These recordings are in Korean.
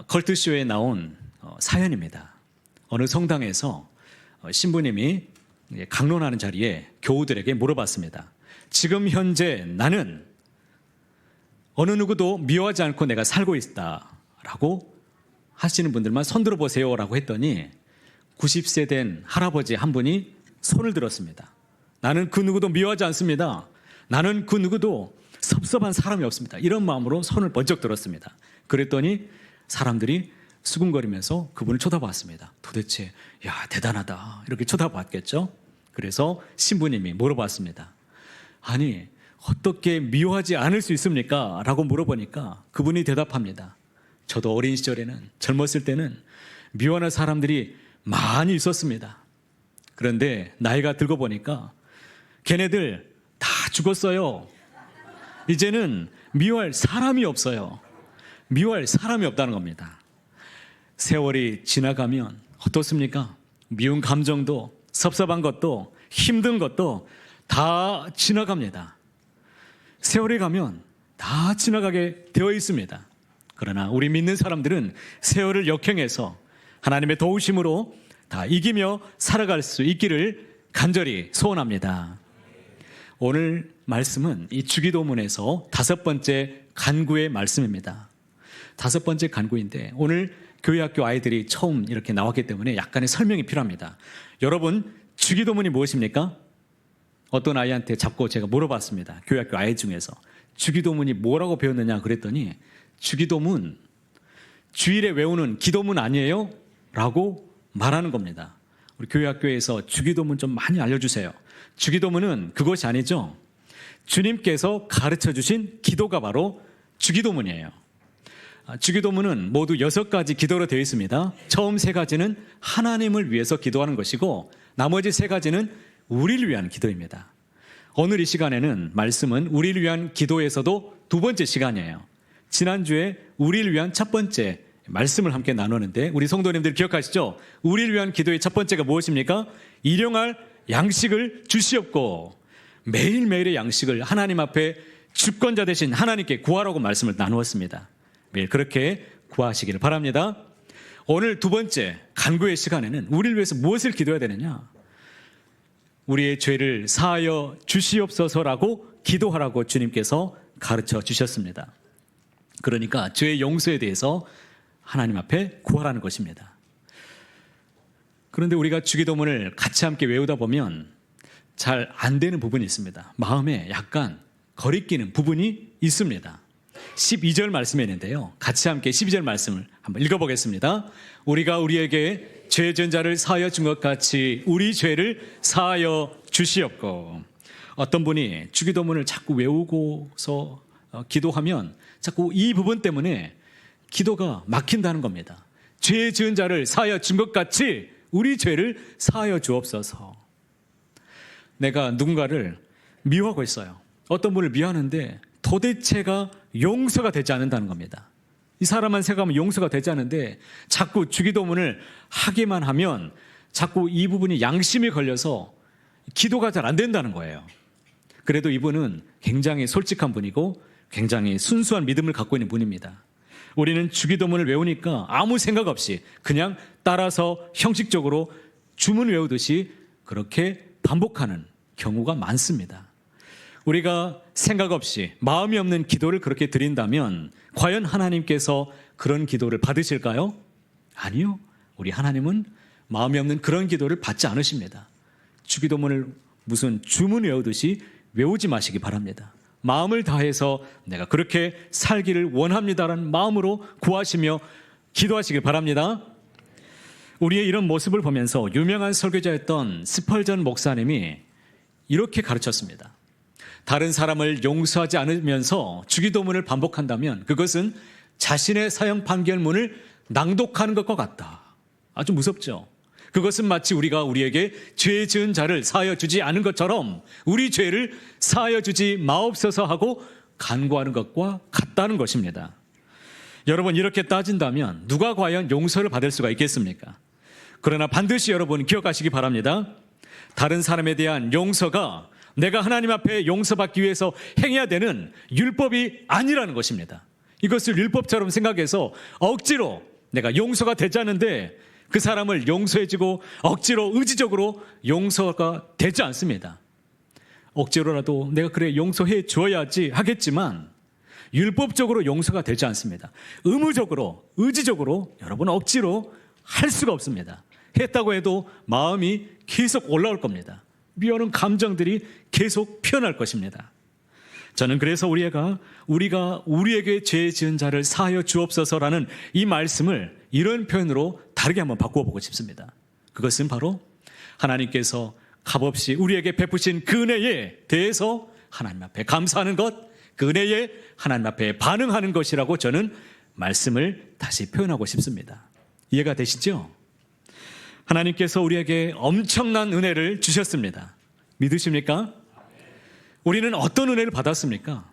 컬트쇼에 나온 사연입니다. 어느 성당에서 신부님이 강론하는 자리에 교우들에게 물어봤습니다. 지금 현재 나는 어느 누구도 미워하지 않고 내가 살고 있다라고 하시는 분들만 손 들어보세요라고 했더니 90세 된 할아버지 한 분이 손을 들었습니다. 나는 그 누구도 미워하지 않습니다. 나는 그 누구도 섭섭한 사람이 없습니다. 이런 마음으로 손을 번쩍 들었습니다. 그랬더니 사람들이 수군거리면서 그분을 쳐다봤습니다. 도대체 야 대단하다 이렇게 쳐다봤겠죠. 그래서 신부님이 물어봤습니다. 아니 어떻게 미워하지 않을 수 있습니까? 라고 물어보니까 그분이 대답합니다. 저도 어린 시절에는 젊었을 때는 미워하는 사람들이 많이 있었습니다. 그런데 나이가 들고 보니까 걔네들 다 죽었어요. 이제는 미워할 사람이 없어요. 미워할 사람이 없다는 겁니다. 세월이 지나가면 어떻습니까? 미운 감정도 섭섭한 것도 힘든 것도 다 지나갑니다. 세월이 가면 다 지나가게 되어 있습니다. 그러나 우리 믿는 사람들은 세월을 역행해서 하나님의 도우심으로 다 이기며 살아갈 수 있기를 간절히 소원합니다. 오늘 말씀은 이 주기도문에서 5번째 간구의 말씀입니다. 5번째 간구인데 오늘 교회학교 아이들이 처음 이렇게 나왔기 때문에 약간의 설명이 필요합니다. 여러분 주기도문이 무엇입니까? 어떤 아이한테 잡고 제가 물어봤습니다. 교회학교 아이 중에서 주기도문이 뭐라고 배웠느냐 그랬더니 주기도문 주일에 외우는 기도문 아니에요? 라고 말하는 겁니다. 우리 교회학교에서 주기도문 좀 많이 알려주세요. 주기도문은 그것이 아니죠. 주님께서 가르쳐 주신 기도가 바로 주기도문이에요. 주기도문은 모두 6가지 기도로 되어 있습니다. 처음 3가지는 하나님을 위해서 기도하는 것이고 나머지 3가지는 우리를 위한 기도입니다. 오늘 이 시간에는 말씀은 우리를 위한 기도에서도 2번째 시간이에요. 지난주에 우리를 위한 첫 번째 말씀을 함께 나누는데 우리 성도님들 기억하시죠? 우리를 위한 기도의 첫 번째가 무엇입니까? 일용할 양식을 주시옵고 매일매일의 양식을 하나님 앞에 주권자 되신 하나님께 구하라고 말씀을 나누었습니다. 매일 그렇게 구하시기를 바랍니다. 오늘 2번째 간구의 시간에는 우리를 위해서 무엇을 기도해야 되느냐? 우리의 죄를 사하여 주시옵소서라고 기도하라고 주님께서 가르쳐 주셨습니다. 그러니까 죄의 용서에 대해서 하나님 앞에 구하라는 것입니다. 그런데 우리가 주기도문을 같이 함께 외우다 보면 잘 안 되는 부분이 있습니다. 마음에 약간 거리끼는 부분이 있습니다. 12절 말씀에 있는데요. 같이 함께 12절 말씀을 한번 읽어보겠습니다. 우리가 우리에게 죄 지은 자를 사하여 준 것 같이 우리 죄를 사하여 주시옵고. 어떤 분이 주기도문을 자꾸 외우고서 기도하면 자꾸 이 부분 때문에 기도가 막힌다는 겁니다. 죄 지은 자를 사하여 준 것 같이 우리 죄를 사하여 주옵소서. 내가 누군가를 미워하고 있어요. 어떤 분을 미워하는데 도대체가 용서가 되지 않는다는 겁니다. 이 사람만 생각하면 용서가 되지 않는데 자꾸 주기도문을 하기만 하면 자꾸 이 부분이 양심이 걸려서 기도가 잘 안 된다는 거예요. 그래도 이분은 굉장히 솔직한 분이고 굉장히 순수한 믿음을 갖고 있는 분입니다. 우리는 주기도문을 외우니까 아무 생각 없이 그냥 따라서 형식적으로 주문 외우듯이 그렇게 반복하는 경우가 많습니다. 우리가 생각 없이 마음이 없는 기도를 그렇게 드린다면 과연 하나님께서 그런 기도를 받으실까요? 아니요. 우리 하나님은 마음이 없는 그런 기도를 받지 않으십니다. 주기도문을 무슨 주문 외우듯이 외우지 마시기 바랍니다. 마음을 다해서 내가 그렇게 살기를 원합니다라는 마음으로 구하시며 기도하시길 바랍니다. 우리의 이런 모습을 보면서 유명한 설교자였던 스펄전 목사님이 이렇게 가르쳤습니다. 다른 사람을 용서하지 않으면서 주기도문을 반복한다면 그것은 자신의 사형 판결문을 낭독하는 것과 같다. 아주 무섭죠. 그것은 마치 우리가 우리에게 죄 지은 자를 사하여 주지 않은 것처럼 우리 죄를 사하여 주지 마옵소서 하고 간구하는 것과 같다는 것입니다. 여러분 이렇게 따진다면 누가 과연 용서를 받을 수가 있겠습니까? 그러나 반드시 여러분 기억하시기 바랍니다. 다른 사람에 대한 용서가 내가 하나님 앞에 용서받기 위해서 행해야 되는 율법이 아니라는 것입니다. 이것을 율법처럼 생각해서 억지로 내가 용서가 되지 않는데 그 사람을 용서해주고 억지로 의지적으로 용서가 되지 않습니다. 억지로라도 내가 그래 용서해 줘야지 하겠지만 율법적으로 용서가 되지 않습니다. 의무적으로 의지적으로 여러분 억지로 할 수가 없습니다. 했다고 해도 마음이 계속 올라올 겁니다. 미워하는 감정들이 계속 피어날 것입니다. 저는 그래서 우리가 우리에게 죄 지은 자를 사하여 주옵소서라는 이 말씀을 이런 표현으로 다르게 한번 바꾸어 보고 싶습니다. 그것은 바로 하나님께서 값없이 우리에게 베푸신 그 은혜에 대해서 하나님 앞에 감사하는 것, 그 은혜에 하나님 앞에 반응하는 것이라고 저는 말씀을 다시 표현하고 싶습니다. 이해가 되시죠? 하나님께서 우리에게 엄청난 은혜를 주셨습니다. 믿으십니까? 우리는 어떤 은혜를 받았습니까?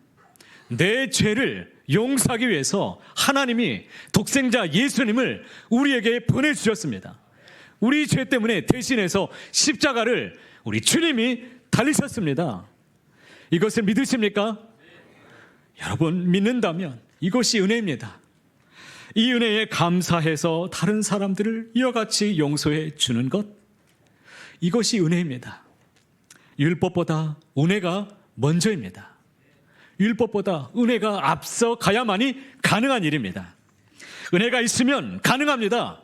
내 죄를 용서하기 위해서 하나님이 독생자 예수님을 우리에게 보내주셨습니다. 우리 죄 때문에 대신해서 십자가를 우리 주님이 달리셨습니다. 이것을 믿으십니까? 여러분 믿는다면 이것이 은혜입니다. 이 은혜에 감사해서 다른 사람들을 이와 같이 용서해 주는 것, 이것이 은혜입니다. 율법보다 은혜가 먼저입니다. 율법보다 은혜가 앞서 가야만이 가능한 일입니다. 은혜가 있으면 가능합니다.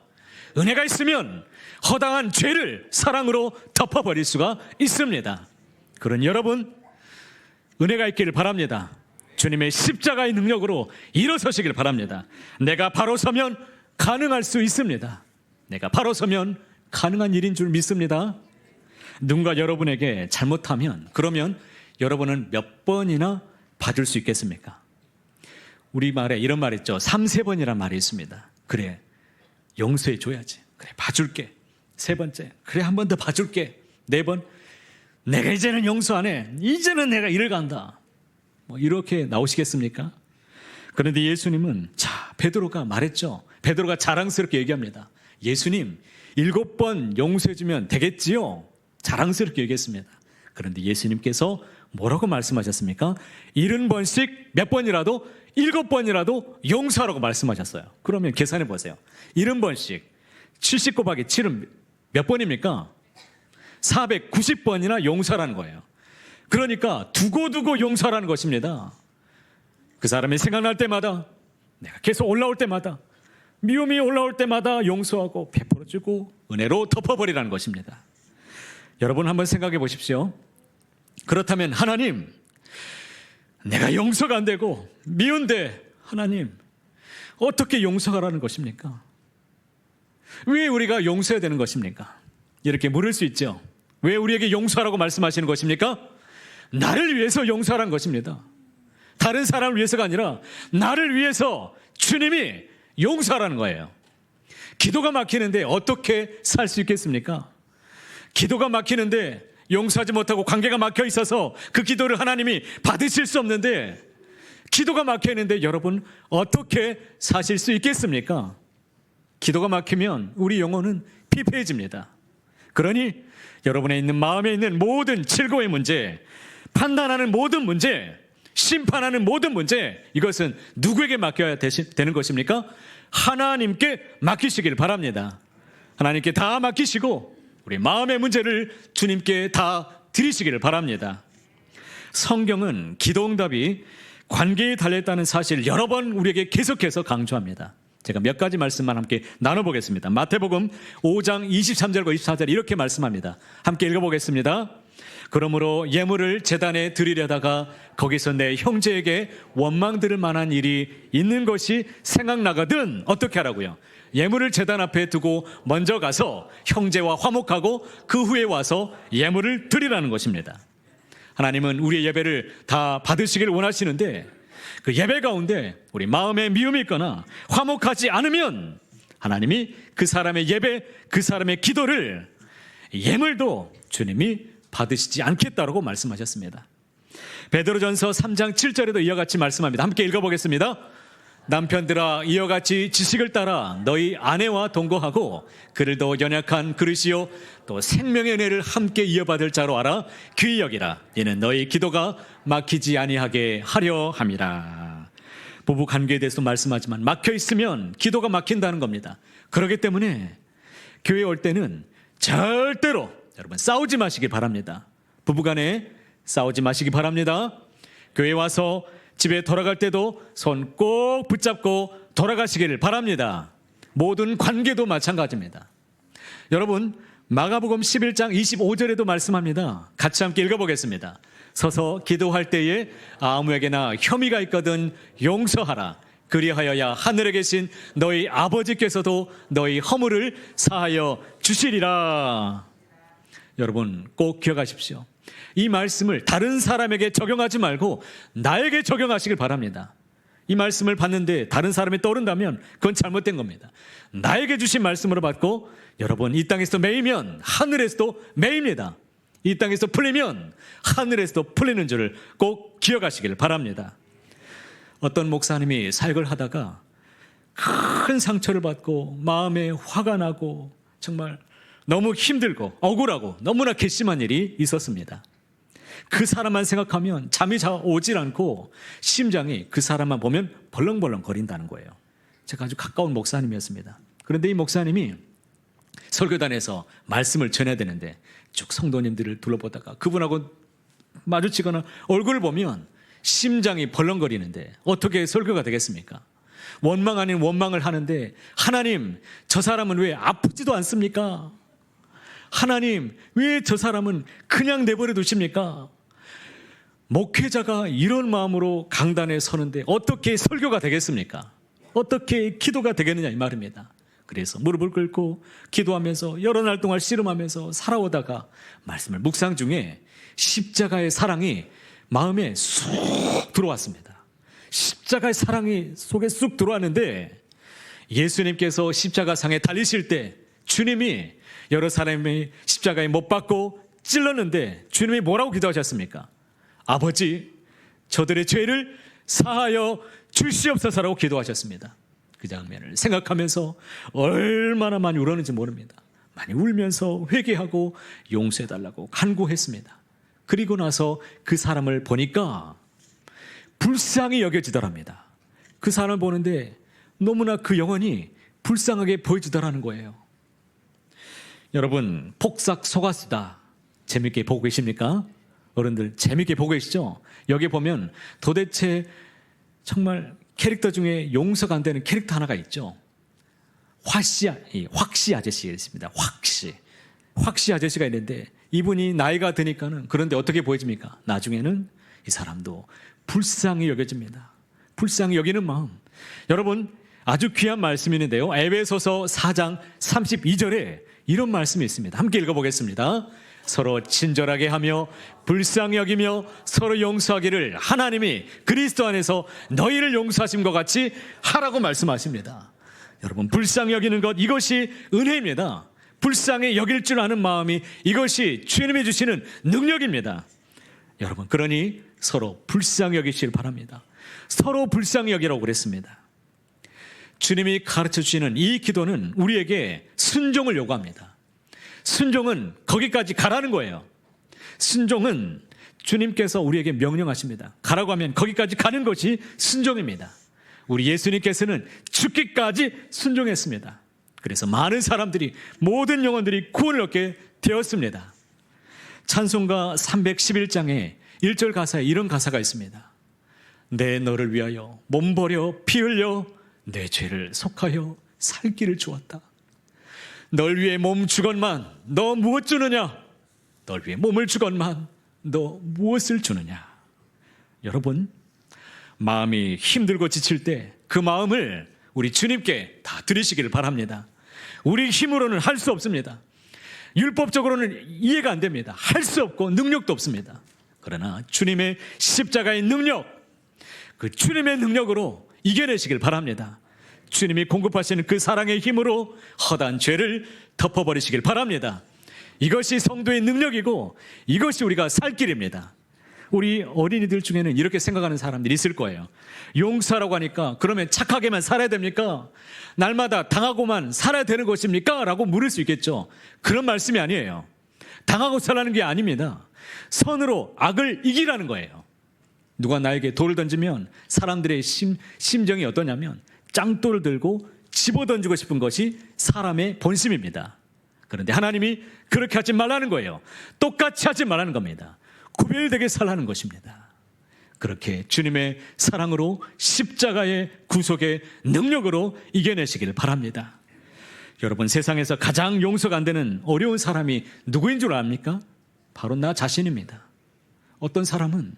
은혜가 있으면 허다한 죄를 사랑으로 덮어버릴 수가 있습니다. 그러니 여러분 은혜가 있기를 바랍니다. 주님의 십자가의 능력으로 일어서시길 바랍니다. 내가 바로 서면 가능할 수 있습니다. 내가 바로 서면 가능한 일인 줄 믿습니다. 누군가 여러분에게 잘못하면 그러면 여러분은 몇 번이나 봐줄 수 있겠습니까? 우리말에 이런 말 있죠. 3-3번이란 말이 있습니다. 그래 용서해 줘야지. 그래 봐줄게. 3번째 그래 한 번 더 봐줄게. 4번 내가 이제는 용서 안 해. 이제는 내가 일을 간다. 뭐 이렇게 나오시겠습니까? 그런데 예수님은 베드로가 말했죠. 베드로가 자랑스럽게 얘기합니다. 예수님 7번 용서해 주면 되겠지요? 자랑스럽게 얘기했습니다. 그런데 예수님께서 뭐라고 말씀하셨습니까? 70번씩 몇 번이라도 7번이라도 용서하라고 말씀하셨어요. 그러면 계산해 보세요. 70번씩 70 곱하기 7은 몇 번입니까? 490번이나 용서라는 거예요. 그러니까 두고두고 용서라는 것입니다. 그 사람이 생각날 때마다, 내가 계속 올라올 때마다, 미움이 올라올 때마다 용서하고 베풀어주고 은혜로 덮어버리라는 것입니다. 여러분 한번 생각해 보십시오. 그렇다면 하나님, 내가 용서가 안 되고 미운데 하나님 어떻게 용서하라는 것입니까? 왜 우리가 용서해야 되는 것입니까? 이렇게 물을 수 있죠. 왜 우리에게 용서하라고 말씀하시는 것입니까? 나를 위해서 용서하라는 것입니다. 다른 사람을 위해서가 아니라 나를 위해서 주님이 용서하라는 거예요. 기도가 막히는데 어떻게 살 수 있겠습니까? 기도가 막히는데 용서하지 못하고 관계가 막혀 있어서 그 기도를 하나님이 받으실 수 없는데, 기도가 막혀 있는데 여러분 어떻게 사실 수 있겠습니까? 기도가 막히면 우리 영혼은 피폐해집니다. 그러니 여러분의 있는 마음에 있는 모든 즐거움의 문제, 판단하는 모든 문제, 심판하는 모든 문제, 이것은 누구에게 맡겨야 되는 것입니까? 하나님께 맡기시길 바랍니다. 하나님께 다 맡기시고 우리 마음의 문제를 주님께 다 드리시기를 바랍니다. 성경은 기도응답이 관계에 달려있다는 사실을 여러 번 우리에게 계속해서 강조합니다. 제가 몇 가지 말씀만 함께 나눠보겠습니다. 마태복음 5장 23절과 24절 이렇게 말씀합니다. 함께 읽어보겠습니다. 그러므로 예물을 제단에 드리려다가 거기서 내 형제에게 원망 들을 만한 일이 있는 것이 생각나거든 어떻게 하라고요? 예물을 제단 앞에 두고 먼저 가서 형제와 화목하고 그 후에 와서 예물을 드리라는 것입니다. 하나님은 우리의 예배를 다 받으시길 원하시는데 그 예배 가운데 우리 마음에 미움이 있거나 화목하지 않으면 하나님이 그 사람의 예배, 그 사람의 기도를, 예물도 주님이 받으시지 않겠다라고 말씀하셨습니다. 베드로전서 3장 7절에도 이와 같이 말씀합니다. 함께 읽어보겠습니다. 남편들아 이와 같이 지식을 따라 너희 아내와 동거하고 그를 더 연약한 그릇이요 또 생명의 은혜를 함께 이어받을 자로 알아 귀히 여기라. 이는 너희 기도가 막히지 아니하게 하려 함이라. 부부 관계에 대해서 말씀하지만 막혀 있으면 기도가 막힌다는 겁니다. 그렇기 때문에 교회에 올 때는 절대로 여러분 싸우지 마시기 바랍니다. 부부간에 싸우지 마시기 바랍니다. 교회 와서 집에 돌아갈 때도 손 꼭 붙잡고 돌아가시기를 바랍니다. 모든 관계도 마찬가지입니다. 여러분 마가복음 11장 25절에도 말씀합니다. 같이 함께 읽어보겠습니다. 서서 기도할 때에 아무에게나 혐의가 있거든 용서하라. 그리하여야 하늘에 계신 너희 아버지께서도 너희 허물을 사하여 주시리라. 여러분 꼭 기억하십시오. 이 말씀을 다른 사람에게 적용하지 말고 나에게 적용하시길 바랍니다. 이 말씀을 받는데 다른 사람이 떠오른다면 그건 잘못된 겁니다. 나에게 주신 말씀으로 받고 여러분 이 땅에서 매이면 하늘에서도 매입니다. 이 땅에서 풀리면 하늘에서도 풀리는 줄을 꼭 기억하시길 바랍니다. 어떤 목사님이 사역을 하다가 큰 상처를 받고 마음에 화가 나고 정말 너무 힘들고 억울하고 너무나 괘씸한 일이 있었습니다. 그 사람만 생각하면 잠이 잘 오질 않고 심장이 그 사람만 보면 벌렁벌렁 거린다는 거예요. 제가 아주 가까운 목사님이었습니다. 그런데 이 목사님이 설교단에서 말씀을 전해야 되는데 쭉 성도님들을 둘러보다가 그분하고 마주치거나 얼굴을 보면 심장이 벌렁거리는데 어떻게 설교가 되겠습니까? 원망 아닌 원망을 하는데 하나님 저 사람은 왜 아프지도 않습니까? 하나님 왜 저 사람은 그냥 내버려 두십니까? 목회자가 이런 마음으로 강단에 서는데 어떻게 설교가 되겠습니까? 어떻게 기도가 되겠느냐 이 말입니다. 그래서 무릎을 꿇고 기도하면서 여러 날 동안 씨름하면서 살아오다가 말씀을 묵상 중에 십자가의 사랑이 마음에 쑥 들어왔습니다. 십자가의 사랑이 속에 쑥 들어왔는데 예수님께서 십자가상에 달리실 때 주님이 여러 사람이 십자가에 못 박고 찔렀는데 주님이 뭐라고 기도하셨습니까? 아버지 저들의 죄를 사하여 주시옵소서라고 기도하셨습니다. 그 장면을 생각하면서 얼마나 많이 울었는지 모릅니다. 많이 울면서 회개하고 용서해달라고 간구했습니다. 그리고 나서 그 사람을 보니까 불쌍히 여겨지더랍니다. 그 사람을 보는데 너무나 그 영혼이 불쌍하게 보여지더라는 거예요. 여러분 폭삭 속았수다 재밌게 보고 계십니까? 어른들 재밌게 보고 계시죠? 여기 보면 도대체 정말 캐릭터 중에 용서가 안 되는 캐릭터 하나가 있죠. 확시 아저씨가 있습니다. 확시 아저씨가 있는데 이분이 나이가 드니까는 그런데 어떻게 보여집니까? 나중에는 이 사람도 불쌍히 여겨집니다. 불쌍히 여기는 마음. 여러분 아주 귀한 말씀이 있는데요. 에베소서 4장 32절에 이런 말씀이 있습니다. 함께 읽어보겠습니다. 서로 친절하게 하며 불쌍히 여기며 서로 용서하기를 하나님이 그리스도 안에서 너희를 용서하신 것 같이 하라고 말씀하십니다. 여러분 불쌍히 여기는 것 이것이 은혜입니다. 불쌍히 여길 줄 아는 마음이 이것이 주님이 주시는 능력입니다. 여러분 그러니 서로 불쌍히 여기시길 바랍니다. 서로 불쌍히 여기라고 그랬습니다. 주님이 가르쳐 주시는 이 기도는 우리에게 순종을 요구합니다. 순종은 거기까지 가라는 거예요. 순종은 주님께서 우리에게 명령하십니다. 가라고 하면 거기까지 가는 것이 순종입니다. 우리 예수님께서는 죽기까지 순종했습니다. 그래서 많은 사람들이 모든 영혼들이 구원을 얻게 되었습니다. 찬송가 311장에 1절 가사에 이런 가사가 있습니다. 내 너를 위하여 몸 버려 피 흘려 내 죄를 속하여 살 길을 주었다. 널 위해 몸 주건만 너 무엇 주느냐? 널 위해 몸을 주건만 너 무엇을 주느냐? 여러분 마음이 힘들고 지칠 때 그 마음을 우리 주님께 다 드리시기를 바랍니다. 우리 힘으로는 할 수 없습니다. 율법적으로는 이해가 안 됩니다. 할 수 없고 능력도 없습니다. 그러나 주님의 십자가의 능력, 그 주님의 능력으로 이겨내시길 바랍니다. 주님이 공급하시는 그 사랑의 힘으로 허다한 죄를 덮어버리시길 바랍니다. 이것이 성도의 능력이고 이것이 우리가 살 길입니다. 우리 어린이들 중에는 이렇게 생각하는 사람들이 있을 거예요. 용서라고 하니까 그러면 착하게만 살아야 됩니까? 날마다 당하고만 살아야 되는 것입니까? 라고 물을 수 있겠죠. 그런 말씀이 아니에요. 당하고 살라는 게 아닙니다. 선으로 악을 이기라는 거예요. 누가 나에게 돌을 던지면 사람들의 심정이 어떠냐면 짱돌을 들고 집어던지고 싶은 것이 사람의 본심입니다. 그런데 하나님이 그렇게 하지 말라는 거예요. 똑같이 하지 말라는 겁니다. 구별되게 살라는 것입니다. 그렇게 주님의 사랑으로 십자가의 구속의 능력으로 이겨내시길 바랍니다. 여러분, 세상에서 가장 용서가 안 되는 어려운 사람이 누구인 줄 압니까? 바로 나 자신입니다. 어떤 사람은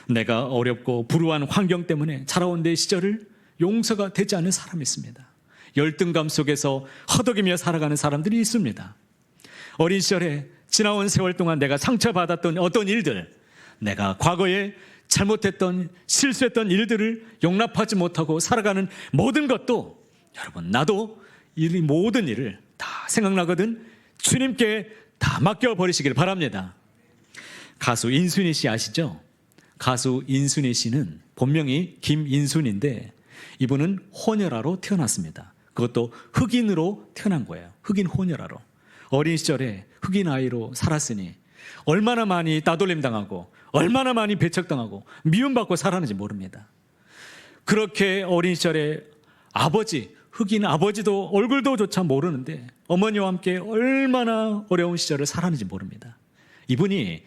내가 어렵고 불우한 환경 때문에 자라온 내 시절을 용서가 되지 않는 사람이 있습니다. 열등감 속에서 허덕이며 살아가는 사람들이 있습니다. 어린 시절에 지나온 세월 동안 내가 상처받았던 어떤 일들, 내가 과거에 잘못했던 실수했던 일들을 용납하지 못하고 살아가는 모든 것도, 여러분, 나도 이 모든 일을 다 생각나거든 주님께 다 맡겨버리시길 바랍니다. 가수 인순이 씨 아시죠? 가수 인순이 씨는 본명이 김인순인데 이분은 혼혈아로 태어났습니다. 그것도 흑인으로 태어난 거예요. 흑인 혼혈아로. 어린 시절에 흑인 아이로 살았으니 얼마나 많이 따돌림 당하고 얼마나 많이 배척당하고 미움받고 살았는지 모릅니다. 그렇게 어린 시절에 아버지, 흑인 아버지도 얼굴도 조차 모르는데 어머니와 함께 얼마나 어려운 시절을 살았는지 모릅니다. 이분이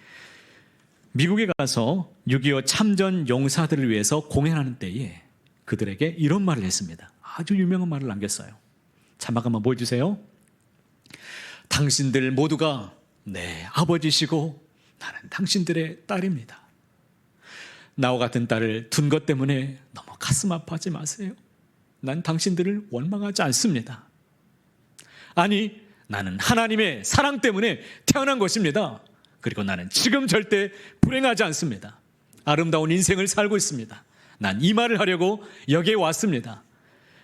미국에 가서 6.25 참전 용사들을 위해서 공연하는 때에 그들에게 이런 말을 했습니다. 아주 유명한 말을 남겼어요. 자막 한번 보여주세요. 당신들 모두가 내 아버지시고 나는 당신들의 딸입니다. 나와 같은 딸을 둔 것 때문에 너무 가슴 아파하지 마세요. 난 당신들을 원망하지 않습니다. 아니, 나는 하나님의 사랑 때문에 태어난 것입니다. 그리고 나는 지금 절대 불행하지 않습니다. 아름다운 인생을 살고 있습니다. 난 이 말을 하려고 여기에 왔습니다.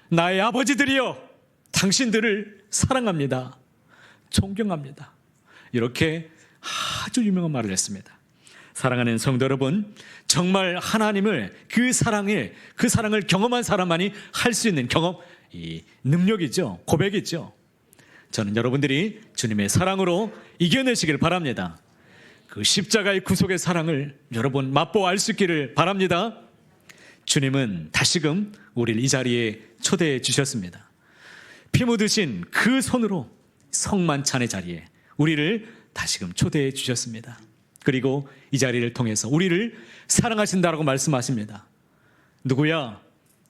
나의 아버지들이여, 당신들을 사랑합니다. 존경합니다. 이렇게 아주 유명한 말을 했습니다. 사랑하는 성도 여러분, 정말 하나님을 그 사랑을 경험한 사람만이 할 수 있는 경험, 이 능력이죠. 고백이죠. 저는 여러분들이 주님의 사랑으로 이겨내시길 바랍니다. 그 십자가의 구속의 사랑을 여러분 맛보아 알 수 있기를 바랍니다. 주님은 다시금 우리를 이 자리에 초대해 주셨습니다. 피 묻으신 그 손으로 성만찬의 자리에 우리를 다시금 초대해 주셨습니다. 그리고 이 자리를 통해서 우리를 사랑하신다라고 말씀하십니다. 누구야?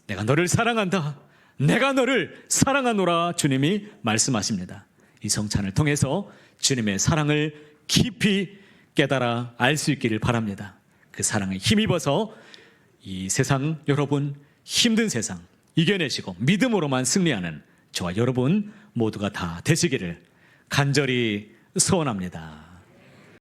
내가 너를 사랑한다. 내가 너를 사랑하노라 주님이 말씀하십니다. 이 성찬을 통해서 주님의 사랑을 깊이 깨달아 알 수 있기를 바랍니다. 그 사랑에 힘입어서 이 세상, 여러분 힘든 세상 이겨내시고 믿음으로만 승리하는 저와 여러분 모두가 다 되시기를 간절히 소원합니다.